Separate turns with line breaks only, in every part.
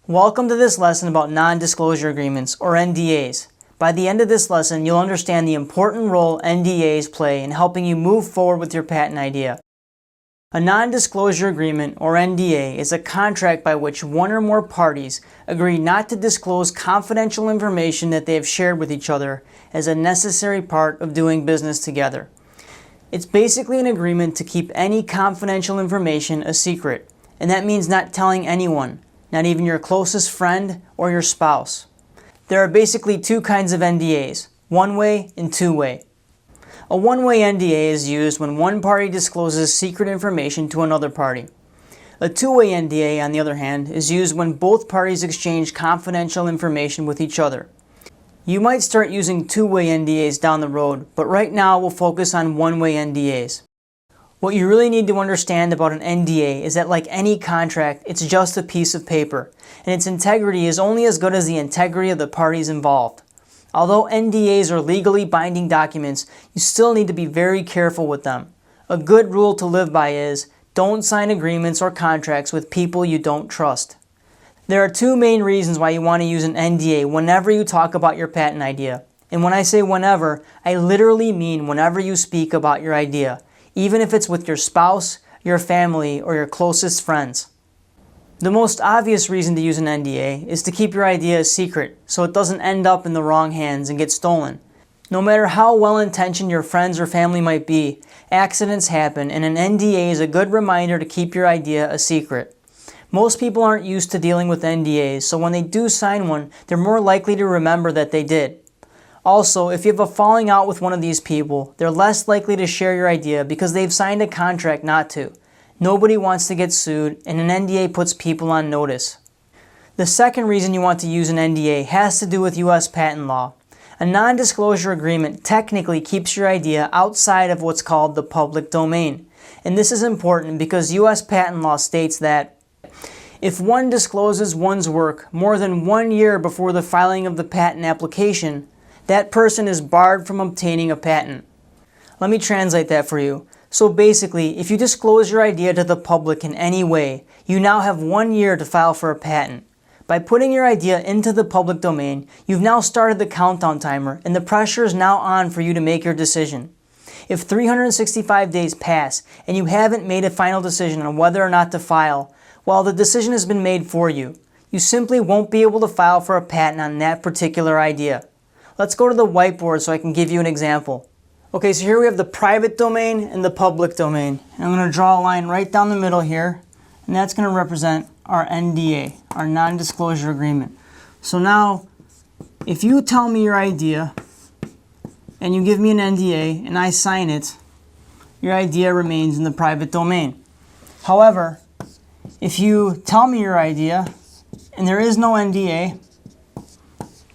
Welcome to this lesson about non-disclosure agreements, or NDAs. By the end of this lesson, you'll understand the important role NDAs play in helping you move forward with your patent idea. A non-disclosure agreement, or NDA, is a contract by which one or more parties agree not to disclose confidential information that they have shared with each other as a necessary part of doing business together. It's basically an agreement to keep any confidential information a secret, and that means not telling anyone, not even your closest friend or your spouse. There are basically two kinds of NDAs, one-way and two-way. A one-way NDA is used when one party discloses secret information to another party. A two-way NDA, on the other hand, is used when both parties exchange confidential information with each other. You might start using two-way NDAs down the road, but right now we'll focus on one-way NDAs. What you really need to understand about an NDA is that, like any contract, it's just a piece of paper, and its integrity is only as good as the integrity of the parties involved. Although NDAs are legally binding documents, you still need to be very careful with them. A good rule to live by is, don't sign agreements or contracts with people you don't trust. There are two main reasons why you want to use an NDA whenever you talk about your patent idea. And when I say whenever, I literally mean whenever you speak about your idea, even if it's with your spouse, your family, or your closest friends. The most obvious reason to use an NDA is to keep your idea a secret so it doesn't end up in the wrong hands and get stolen. No matter how well-intentioned your friends or family might be, accidents happen, and an NDA is a good reminder to keep your idea a secret. Most people aren't used to dealing with NDAs, so when they do sign one, they're more likely to remember that they did. Also, if you have a falling out with one of these people, they're less likely to share your idea because they've signed a contract not to. Nobody wants to get sued, and an NDA puts people on notice. The second reason you want to use an NDA has to do with U.S. patent law. A non-disclosure agreement technically keeps your idea outside of what's called the public domain. And this is important because U.S. patent law states that if one discloses one's work more than 1 year before the filing of the patent application, that person is barred from obtaining a patent. Let me translate that for you. So basically, if you disclose your idea to the public in any way, you now have 1 year to file for a patent. By putting your idea into the public domain, you've now started the countdown timer, and the pressure is now on for you to make your decision. If 365 days pass and you haven't made a final decision on whether or not to file, well, the decision has been made for you. You simply won't be able to file for a patent on that particular idea. Let's go to the whiteboard so I can give you an example. Okay, so here we have the private domain and the public domain. And I'm going to draw a line right down the middle here, and that's going to represent our NDA, our non-disclosure agreement. So now, if you tell me your idea, and you give me an NDA, and I sign it, your idea remains in the private domain. However, if you tell me your idea, and there is no NDA,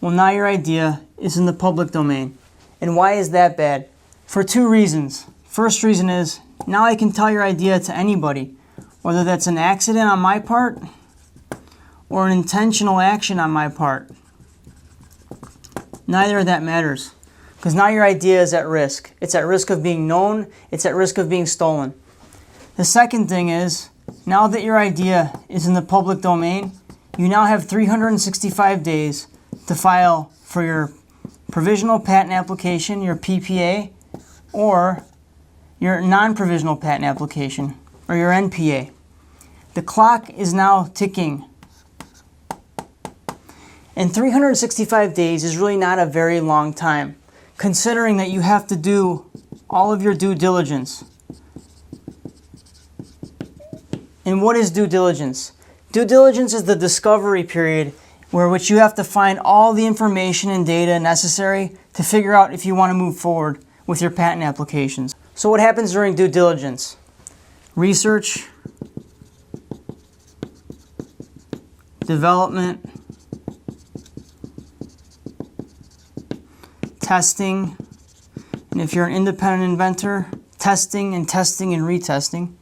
well, now your idea is in the public domain. And why is that bad? For two reasons. First reason is, now I can tell your idea to anybody, whether that's an accident on my part or an intentional action on my part. Neither of that matters, because now your idea is at risk. It's at risk of being known, it's at risk of being stolen. The second thing is, now that your idea is in the public domain, you now have 365 days to file for your provisional patent application, your PPA, or your non-provisional patent application, or your NPA. The clock is now ticking. And 365 days is really not a very long time, considering that you have to do all of your due diligence. And what is due diligence? Due diligence is the discovery period which you have to find all the information and data necessary to figure out if you want to move forward with your patent applications. So what happens during due diligence? Research, development, testing, and if you're an independent inventor, testing and retesting,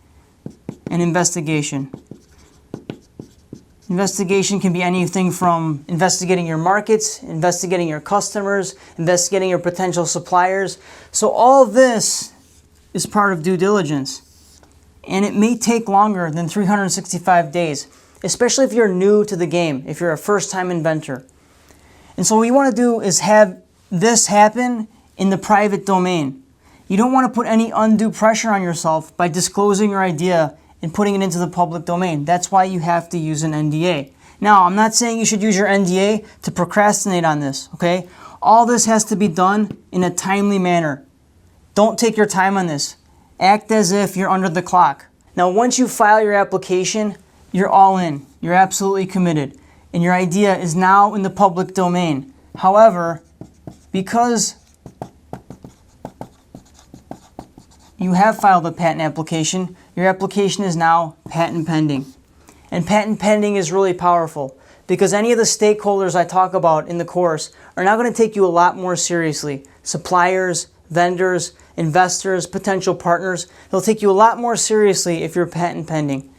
and investigation. Investigation can be anything from investigating your markets, investigating your customers, investigating your potential suppliers. So all of this is part of due diligence. And it may take longer than 365 days. especially if you're new to the game, if you're a first-time inventor. And so what you want to do is have this happen in the private domain. You don't want to put any undue pressure on yourself by disclosing your idea and putting it into the public domain. That's why you have to use an NDA. Now, I'm not saying you should use your NDA to procrastinate on this, okay? All this has to be done in a timely manner. Don't take your time on this. Act as if you're under the clock. Now, once you file your application, you're all in. You're absolutely committed. And your idea is now in the public domain. However, because you have filed a patent application, your application is now patent pending. And patent pending is really powerful because any of the stakeholders I talk about in the course are now going to take you a lot more seriously. Suppliers, vendors, investors, potential partners, they'll take you a lot more seriously if you're patent pending.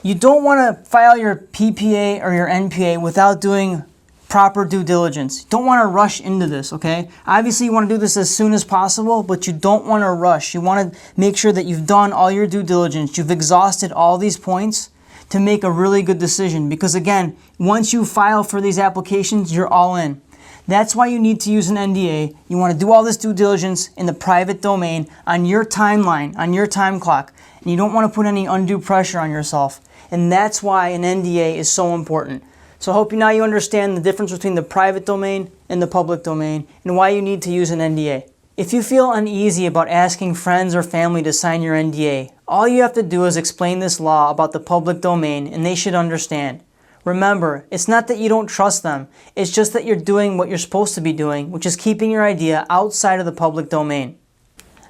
You don't want to file your PPA or your NPA without doing proper due diligence. You don't want to rush into this, okay? Obviously, you want to do this as soon as possible, but you don't want to rush. You want to make sure that you've done all your due diligence. You've exhausted all these points to make a really good decision because, again, once you file for these applications, you're all in. That's why you need to use an NDA. You want to do all this due diligence in the private domain on your timeline, on your time clock, and you don't want to put any undue pressure on yourself. And that's why an NDA is so important. So I hope now you understand the difference between the private domain and the public domain and why you need to use an NDA. If you feel uneasy about asking friends or family to sign your NDA, all you have to do is explain this law about the public domain and they should understand. Remember, it's not that you don't trust them, it's just that you're doing what you're supposed to be doing, which is keeping your idea outside of the public domain.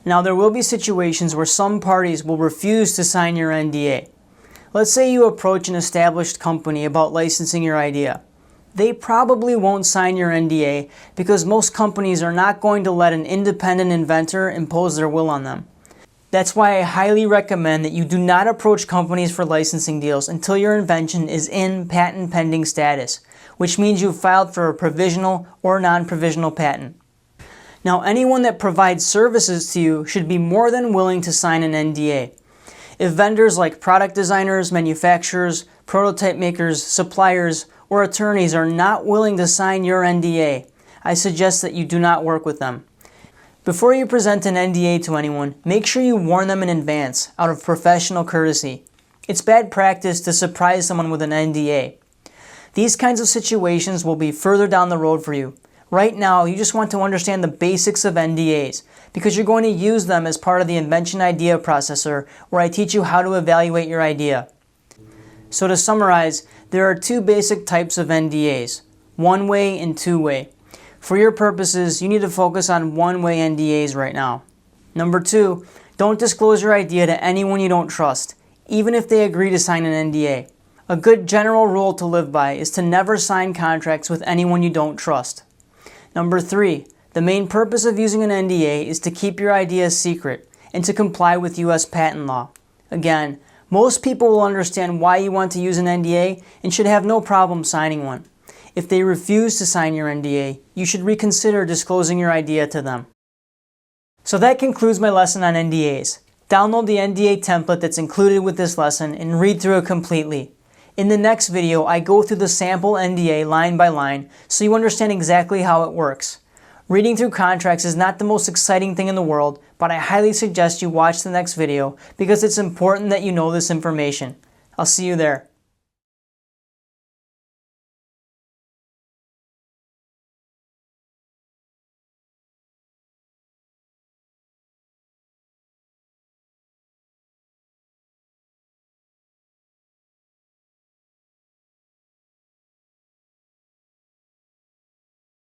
Now, there will be situations where some parties will refuse to sign your NDA. Let's say you approach an established company about licensing your idea. They probably won't sign your NDA because most companies are not going to let an independent inventor impose their will on them. That's why I highly recommend that you do not approach companies for licensing deals until your invention is in patent pending status, which means you've filed for a provisional or non-provisional patent. Now, anyone that provides services to you should be more than willing to sign an NDA. If vendors like product designers, manufacturers, prototype makers, suppliers, or attorneys are not willing to sign your NDA, I suggest that you do not work with them. Before you present an NDA to anyone, make sure you warn them in advance out of professional courtesy. It's bad practice to surprise someone with an NDA. These kinds of situations will be further down the road for you. Right now, you just want to understand the basics of NDAs because you're going to use them as part of the Invention Idea Processor where I teach you how to evaluate your idea. So to summarize, there are two basic types of NDAs, one-way and two-way. For your purposes, you need to focus on one-way NDAs right now. Number two, don't disclose your idea to anyone you don't trust, even if they agree to sign an NDA. A good general rule to live by is to never sign contracts with anyone you don't trust. Number three, the main purpose of using an NDA is to keep your idea secret and to comply with U.S. patent law. Again, most people will understand why you want to use an NDA and should have no problem signing one. If they refuse to sign your NDA, you should reconsider disclosing your idea to them. So that concludes my lesson on NDAs. Download the NDA template that's included with this lesson and read through it completely. In the next video, I go through the sample NDA line by line so you understand exactly how it works. Reading through contracts is not the most exciting thing in the world, but I highly suggest you watch the next video because it's important that you know this information. I'll see you there.